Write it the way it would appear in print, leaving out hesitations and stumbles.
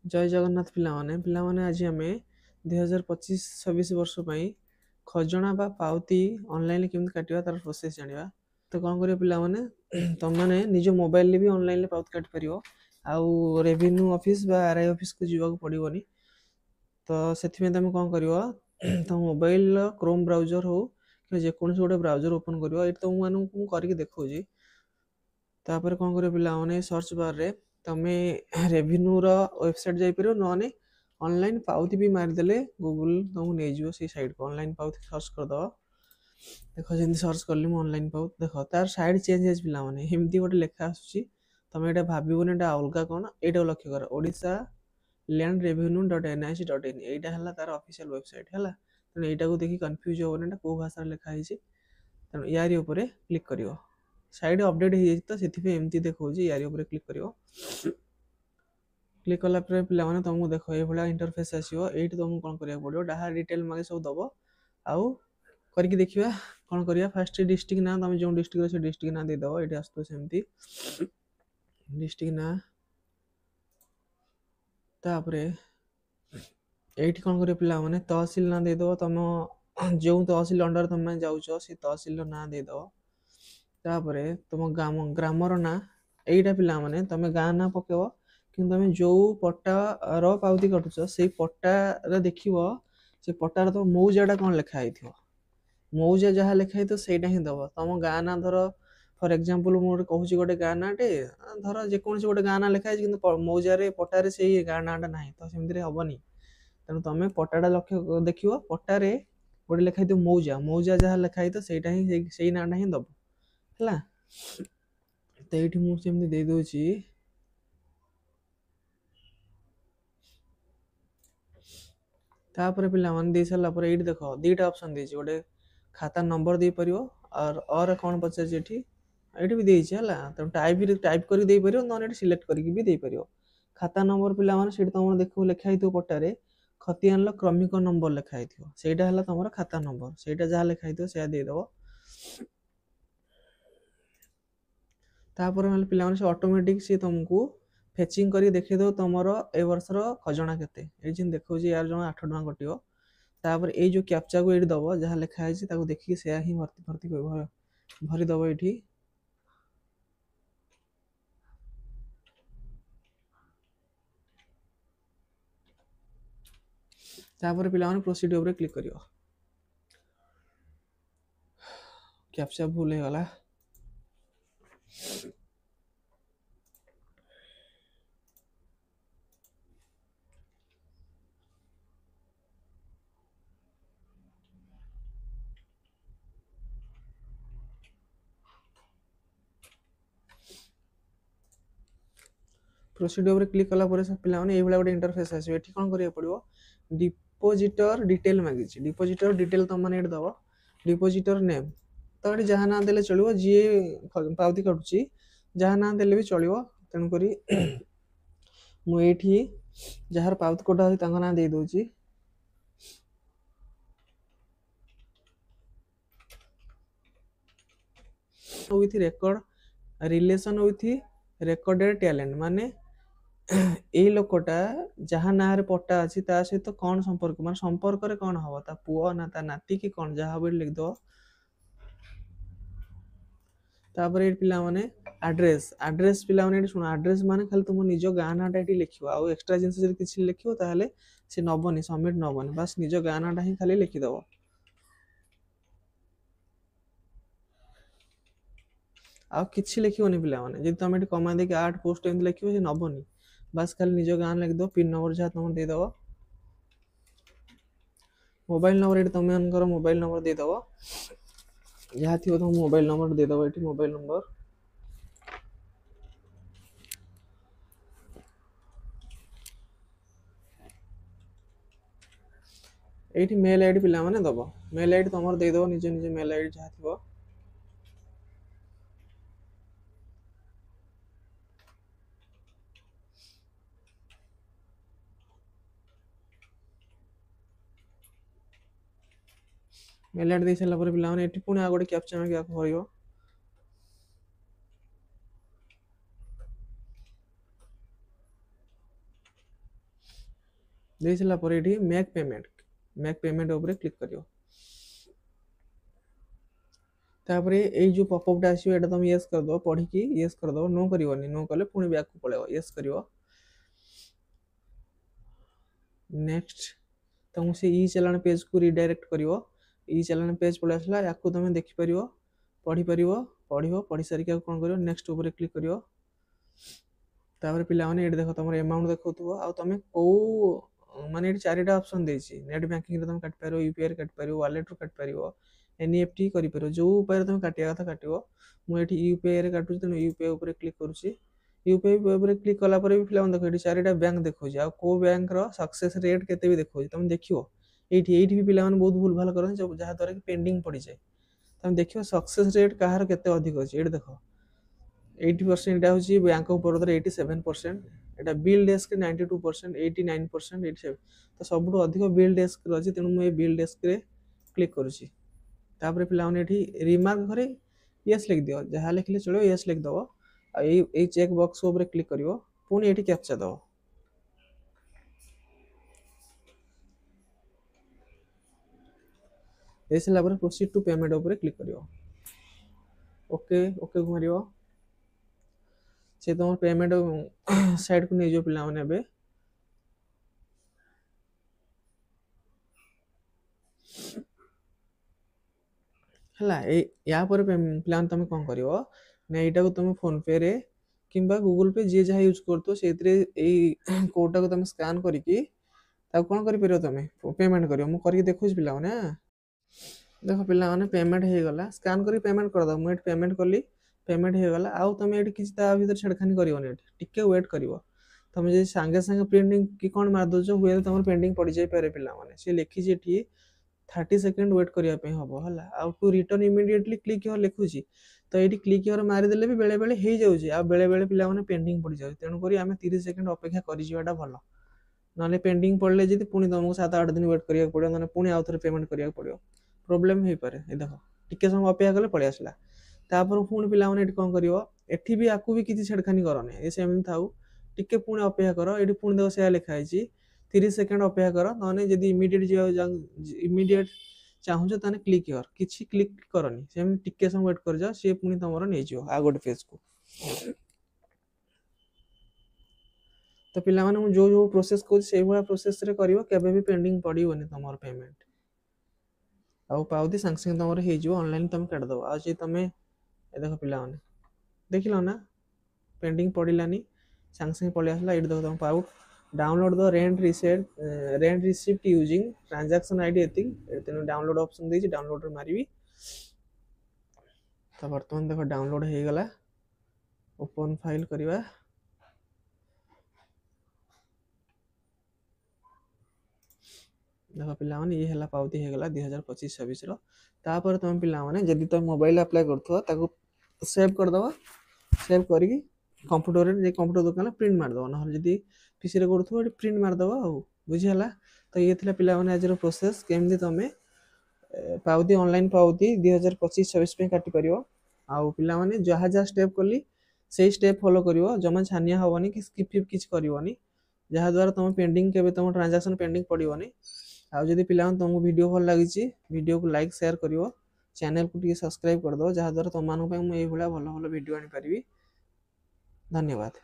जय जगन्नाथ पिलामाने आज आम 2025-26 वर्ष खजना बा पाउती ऑनलाइन केमती काटिबा तार प्रोसेस जानिबा। तो कौन करियो पिलामाने तुम माने निज मोबाइल भी ऑनलाइन पाउती काटि परियो आउ रेवेन्यू ऑफिस बा आरआई ऑफिस को जीवा पड़िबनी। तो सेथिमे तुम कौन करियो तुम मोबाइल क्रोम ब्राउजर हो कि जेकोसी गोटे ब्राउजर ओपन करियो एट तुम मानू करके देखौजी। तापर कौन करियो पिलामाने सर्च बार रे तमे रेवेन्यू रो वेबसाइट जाई परियो नने ऑनलाइन पाउती भी मारिदेले गूगल तुमको नहीं जीवो से साइट को ऑनलाइन पाउती सर्च कर दो। देखो जमी सर्च कली मुझे ऑनलाइन पाउती देख तार साइड चेंज है पिलामाने एमती गोटे लेखा आसूची तुम ये भावन एटा अलग कौन ये लक्ष्य कर ओडिशा लैंड रेवेन्यू डट एनआईसी डट इन यहाँ तार ऑफिशियल वेबसाइट है तेणु यहाँ को देखिए कन्फ्यूज होना कौ भाषा लिखाई तेणु यारी उपर क्लिक कर साइड अपडेट हो तो से एमती देखा यारी उपर क्लिक कर क्लिक कला पे तुमको देख ये इंटरफेस आसो ये तुमको कौन करा पड़ो डाहा डिटेल मागे सब दब आउ करके देखा कौन करिया फास्ट डिस्ट्रिक्ट ना तुम जो डिस्ट्रिक्ट से डिस्ट्रिक्ट ना देदेव ये आसत सेमती डिस्ट्रिक्ट ना तापर ये कौन कर पे तहसिल ना देदेव तुम जो तहसिल अंडर तुम जाऊच से तहसिल ना देदेव तापर तुम ग्रामर ना यहीटा पे तुम गाँ ना पकेब कि तुम जो पट्टार पाउती काटुच से पट्टार देख से पट्टार तुम मौजाटा कौन लिखाई थो मौजा जहाँ लिखाई तो सहीटा ही दब तुम गाँ ना धर फर एक्जामपल मुझे कहूँ गोटे गाँ नाटे धर जेकोसी गोटे गाँ ना लिखाई कि मौजार पट्टारे से गाँ नाटा ना तो सेमती हेनी तेणु तुम पट्टाटा लक्ष्य देख पट्टार गोटे लिखाई थो मौजा मौजा जहाँ लिखाई तो सहीटा ही से नाटा ही दब है तो ये मुझे दे दूची तापर पे दे सारापर ये देख दुटा ऑप्शन देती गोटे खाता नंबर दे पार और कौन पचार ये भी देती है तो टाइप कर दे पार ना सिलेक्ट करके दे पार खाता नंबर पे तुम देख लिखाई थो पट्टारे खतियान क्रमिक नंबर लिखाई थो से तुम खाता नंबर से जहाँ लिखाई थो से देदेव तापर पे ऑटोमेटिक सी तुमको फेचिंग कर देखो तुम ए वर्षर खजना के देखो यार जो 8 टका कटो तापर ये जो कैप्चा को ये दब जहाँ लिखाई देखिए से ही भर्ती भर्ती भरीदब ये तापर पे प्रोसीड उपर क्लिक कर कैप्चा भूल होगला प्रोसीड उपर क्लिक कला पे ये गोटे इंटरफेस आसो ये कौन करा पड़ो डिपोजिटर डिटेल मांगी डिपोजिटर डिटेल तुम मैंने दब डिपोजिटर नेम तो ये जहाँ ना देले चलो जी पाउती काटुची जहाँ ना देले भी चलो तेणुक मुझे जार पाउती कटा ना दे दूची with record relation with recorded talent माने ये लोकटा जहाँ ना पट्टा अच्छी सहित कौन संपर्क मान संपर्क रे कौन हम ता पुओ ना ता नाती कि कौन जहाँ भी लिखद तापर ये पिला माने एड्रेस एड्रेस पिला माने शुण एड्रेस माने खाली तुम निज गाँ नाटा ये लिख आउ एक्सट्रा जिनस किसी लिख ताले से नबनी सबमिट नबनी बास निज गाँ नाटा ही खाली लिखिदब आ किसी लिखोनी पे जी तुम ये कमा देख आर्ट पोस्ट एम लिख नबनी बास खाली निज गाँ लिखद पिन नंबर जहाँ तुम देदेव मोबाइल नंबर ये तुम मोबाइल नंबर देदेव जहाँ थी तुम मोबाइल नंबर देदेव ये मोबाइल नंबर ये मेल आईडी पिला माने दब मेल आईडी तुम देदेव निज निज मेल आईडी जहाँ थी मेल आईडी दे सारापर पे पुणी आ गए कैप्चा मांगे भर ଦେଇ ସାରିଲା ପରେ ଏଠି ମେକ୍ ପେମେଣ୍ଟ ଉପରେ କ୍ଲିକ୍ କରିବ। ତାପରେ ଏଇ ଯୋଉ ପପଅପଟା ଆସିବ ଏଇଟା ତମେ ୟେସ୍ କରିଦବ, ପଢିକି ୟେସ୍ କରିଦବ, नो କରିବନି, नो କଲେ ପୁଣି ବ୍ୟାକକୁ ପଳେଇବ, ୟେସ୍ କରିବ। ନେକ୍ସଟ ତମକୁ ସେ ଇ ଚାଲାଣ ପେଜକୁ ରିଡାଇରେକ୍ଟ କରିବ। ଇ ଚାଲାଣ ପେଜ ପଳେଇ ଆସିଲା, ୟାକୁ ତମେ ଦେଖିପାରିବ, ପଢିପାରିବ, ପଢି ସାରିକି ଆଉ କଣ କରିବ, ନେକ୍ସଟ ଉପରେ କ୍ଲିକ୍ କରିବ। ତାପରେ ପିଲାମାନେ ଏଠି ଦେଖ ତମର ଏମାଉଣ୍ଟ ଦେଖଉଥିବ, ଆଉ ତମେ କୋଉ ମାନେ ଏଠି ଚାରିଟା ଅପସନ୍ ଦେଇଛି, ନେଟ୍ ବ୍ୟାଙ୍କିଂରେ ତମେ କାଟିପାରିବ, ୟୁପିଆଇରେ କାଟିପାରିବ, ୱାଲେଟରୁ କାଟିପାରିବ, ଏନ୍ଇଏଫ୍ଟି କରିପାରିବ, ଯୋଉ ଉପାୟରେ ତମେ କାଟିବା କଥା କାଟିବ। ମୁଁ ଏଠି ୟୁପିଆଇରେ କାଟୁଛି, ତେଣୁ ୟୁପିଆଇ ଉପରେ କ୍ଲିକ୍ କରୁଛି। ୟୁପିଆଇ ଉପରେ କ୍ଲିକ୍ କଲା ପରେ ବି ପିଲାମାନେ ଦେଖ ଏଠି ଚାରିଟା ବ୍ୟାଙ୍କ ଦେଖଉଛି, ଆଉ କୋଉ ବ୍ୟାଙ୍କର ସକ୍ସେସ୍ ରେଟ୍ କେତେ ବି ଦେଖଉଛି, ତମେ ଦେଖିବ। ଏଇଠି ବି ପିଲାମାନେ ବହୁତ ଭୁଲ ଭାଲ କରନ୍ତି, ଯାହାଦ୍ୱାରା କି ପେଣ୍ଡିଂ ପଡ଼ିଯାଏ। ତମେ ଦେଖିବ ସକ୍ସେସ୍ ରେଟ୍ କାହାର କେତେ ଅଧିକ ଅଛି। ଏଠି ଦେଖ 80% ଏଇଟା ହେଉଛି ବ୍ୟାଙ୍କ ଅଫ୍ ବରୋଦାରେ 87%, ଏଇଟା ବିଲ୍ ଡେସ୍କରେ 92%, 89%, 87%। ତ ସବୁଠୁ ଅଧିକ ବିଲ୍ ଡେସ୍କରେ ଅଛି, ତେଣୁ ମୁଁ ଏଇ ବିଲ୍ ଡେସ୍କରେ କ୍ଲିକ୍ କରୁଛି। ତାପରେ ପିଲାମାନେ ଏଠି ରିମାର୍କ ଘରେ ୟେସ୍ ଲେଖିଦିଅ, ଯାହା ଲେଖିଲେ ଚଳିବ, ୟେସ୍ ଲେଖିଦେବ। ଆଉ ଏଇ ଚେକ୍ ବକ୍ସ ଉପରେ କ୍ଲିକ୍ କରିବ, ପୁଣି ଏଠି କ୍ୟାପ୍ଚା ଦେବ। ଦେଇସାରିଲା ପରେ ପ୍ରୋସିଡ୍ ଟୁ ପେମେଣ୍ଟ ଉପରେ କ୍ଲିକ୍ କରିବ, ଓକେ କୁ ମାରିବ। ସେ ତମ ପେମେଣ୍ଟ ସାଇଡକୁ ନେଇଯିବ ପିଲାମାନେ। ଏବେ ହେଲା, ୟା ପରେ ପିଲାମାନେ ତମେ କଣ କରିବ ନା, ଏଇଟାକୁ ତମେ ଫୋନ ପେରେ କିମ୍ବା ଗୁଗଲ ପେ ଯିଏ ଯାହା ୟୁଜ୍ କରୁଥିବ, ସେଇଥିରେ ଏଇ କୋଡଟାକୁ ତମେ ସ୍କାନ୍ କରିକି ତାକୁ କଣ କରିପାରିବ, ତମେ ପେମେଣ୍ଟ କରିବ। ମୁଁ କରିକି ଦେଖୁଛି ପିଲାମାନେ। ଦେଖ ପିଲାମାନେ ପେମେଣ୍ଟ ହେଇଗଲା, ସ୍କାନ୍ କରି ପେମେଣ୍ଟ କରିଦବ। ମୁଁ ଏଠି ପେମେଣ୍ଟ କଲି, ପେମେଣ୍ଟ ହେଇଗଲା। ଆଉ ତମେ ଏଠି କିଛି ତା ଭିତରେ ଛେଡ଼ଖାନି କରିବନି, ଏଠି ଟିକେ ୱେଟ୍ କରିବ। ତମେ ଯଦି ସାଙ୍ଗେ ସାଙ୍ଗେ ପ୍ରିଣ୍ଟିଂ କି କ'ଣ ମାରିଦେଉଛ, ହୁଏ ତମର ପେଣ୍ଡିଂ ପଡ଼ିଯାଇପାରେ ପିଲାମାନେ। ସେ ଲେଖିଛି ଏଠି 30 ସେକେଣ୍ଡ ୱେଟ୍ କରିବା ପାଇଁ ହବ, ହେଲା। ଆଉ to return immediately click here ଲେଖୁଛି, ତ ଏଇଠି କ୍ଲିକ୍ ହିଅର୍ ମାରିଦେଲେ ବି ବେଳେବେଳେ ହେଇଯାଉଛି, ଆଉ ବେଳେବେଳେ ପିଲାମାନେ ପେଣ୍ଡିଂ ପଡ଼ିଯାଉଛି। ତେଣୁକରି ଆମେ 30 ସେକେଣ୍ଡ ଅପେକ୍ଷା କରିଯିବାଟା ଭଲ, ନହେଲେ ପେଣ୍ଡିଂ ପଡ଼ିଲେ ଯଦି ପୁଣି ତମକୁ 7-8 ଦିନ ୱେଟ୍ କରିବାକୁ ପଡ଼ିବ, ନହେଲେ ପୁଣି ଆଉ ଥରେ ପେମେଣ୍ଟ କରିବାକୁ ପଡ଼ିବ, ପ୍ରୋବ୍ଲେମ୍ ହେଇପାରେ। ଏ ଦେଖ ଟିକେ ସମୟ ଅପେକ୍ଷା କଲେ ପଳେଇ ଆସିଲା। ତାପରେ ପୁଣି ପିଲାମାନେ ଏଠି କ'ଣ କରିବ, ଏଠି ବି ଆକୁ ବି କିଛି ଛେଡ଼ଖାନି କରନି, ଏ ସେମିତି ଥାଉ। ଟିକେ ପୁଣି ଅପେକ୍ଷା କର, ଏଠି ପୁଣି ଦେଖ ସେୟା ଲେଖା ହେଇଛି 30 ସେକେଣ୍ଡ ଅପେକ୍ଷା କର, ନହେଲେ ଯଦି ଇମିଡିଏଟ୍ ଚାହୁଁଛ ତାହେଲେ କ୍ଲିକ୍ ହିଅର୍, କିଛି କ୍ଲିକ୍ କରନି, ସେମିତି ଟିକେ ସମୟ ୱେଟ୍ କରିଯାଅ, ସିଏ ପୁଣି ତମର ନେଇଯିବ ଆଉ ଗୋଟେ ଫେଜ୍କୁ। ତ ପିଲାମାନେ ମୁଁ ଯୋଉ ପ୍ରୋସେସ୍ କହୁଛି ସେଇଭଳିଆ ପ୍ରୋସେସ୍ରେ କରିବ, କେବେ ବି ପେଣ୍ଡିଂ ପଡ଼ିବନି ତମର ପେମେଣ୍ଟ। ଆଉ ପାଉତି ସାଙ୍ଗେ ସାଙ୍ଗେ ତମର ହେଇଯିବ, ଅନଲାଇନ୍ ତମେ କାଟିଦେବ। ଆଉ ଯଦି ତମେ ଦେଖ ପିଲାମାନେ ଦେଖିଲ ନା, ପେଣ୍ଡିଂ ପଡ଼ିଲାନି, ସାଙ୍ଗେ ସାଙ୍ଗେ ପଳେଇ ଆସିଲା। ଏଇଠି ଦେଖ ତମ ପାଉଟ୍ download the rent receipt using transaction ID ଏତିକି, ତେଣୁ ଡାଉନଲୋଡ୍ ଅପସନ୍ ଦେଇଛି, ଡାଉନଲୋଡ୍ରେ ମାରିବି। ତ ବର୍ତ୍ତମାନ ଦେଖ ଡାଉନଲୋଡ୍ ହେଇଗଲା, ଓପନ୍ ଫାଇଲ୍ କରିବା। ଦେଖ ପିଲାମାନେ ଇଏ ହେଲା ପାଉତି ହେଇଗଲା 2025-26ର। ତାପରେ ତମେ ପିଲାମାନେ ଯଦି ତମେ ମୋବାଇଲ ଆପ୍ଲାଏ କରୁଥିବ, ତାକୁ ସେଭ୍ କରିଦେବ। ସେଭ୍ କରିକି କମ୍ପ୍ୟୁଟରରେ ଯେ କମ୍ପ୍ୟୁଟର ଦୋକାନରେ ପ୍ରିଣ୍ଟ ମାରିଦେବ, ନହେଲେ ଯଦି ପିସିରେ କରୁଥିବ ଏଠି ପ୍ରିଣ୍ଟ ମାରିଦେବ। ଆଉ ବୁଝିହେଲା। ତ ଇଏ ଥିଲା ପିଲାମାନେ ଆଜିର ପ୍ରୋସେସ୍, କେମିତି ତମେ ପାଉତି ଅନଲାଇନ୍ ପାଉତି 2025-26 ପାଇଁ କାଟିପାରିବ। ଆଉ ପିଲାମାନେ ଯାହା ଯାହା ଷ୍ଟେପ୍ କଲି ସେଇ ଷ୍ଟେପ୍ ଫଲୋ କରିବ, ଜମା ଛାନିଆ ହେବନି କି ସ୍କିପ୍ କିଛି କରିବନି, ଯାହାଦ୍ୱାରା ତମ ପେଣ୍ଡିଂ କେବେ ତମ ଟ୍ରାଞ୍ଜାକ୍ସନ୍ ପେଣ୍ଡିଂ ପଡ଼ିବନି। ଆଉ ଯଦି ପିଲାମାନେ ତମକୁ ଭିଡ଼ିଓ ଭଲ ଲାଗିଛି, ଭିଡ଼ିଓକୁ ଲାଇକ୍ ସେୟାର କରିବ, ଚ୍ୟାନେଲକୁ ଟିକେ ସବସ୍କ୍ରାଇବ୍ କରିଦେବ, ଯାହାଦ୍ୱାରା ତମମାନଙ୍କ ପାଇଁ ମୁଁ ଏଇଭଳିଆ ଭଲ ଭଲ ଭିଡ଼ିଓ ଆଣିପାରିବି। ଧନ୍ୟବାଦ।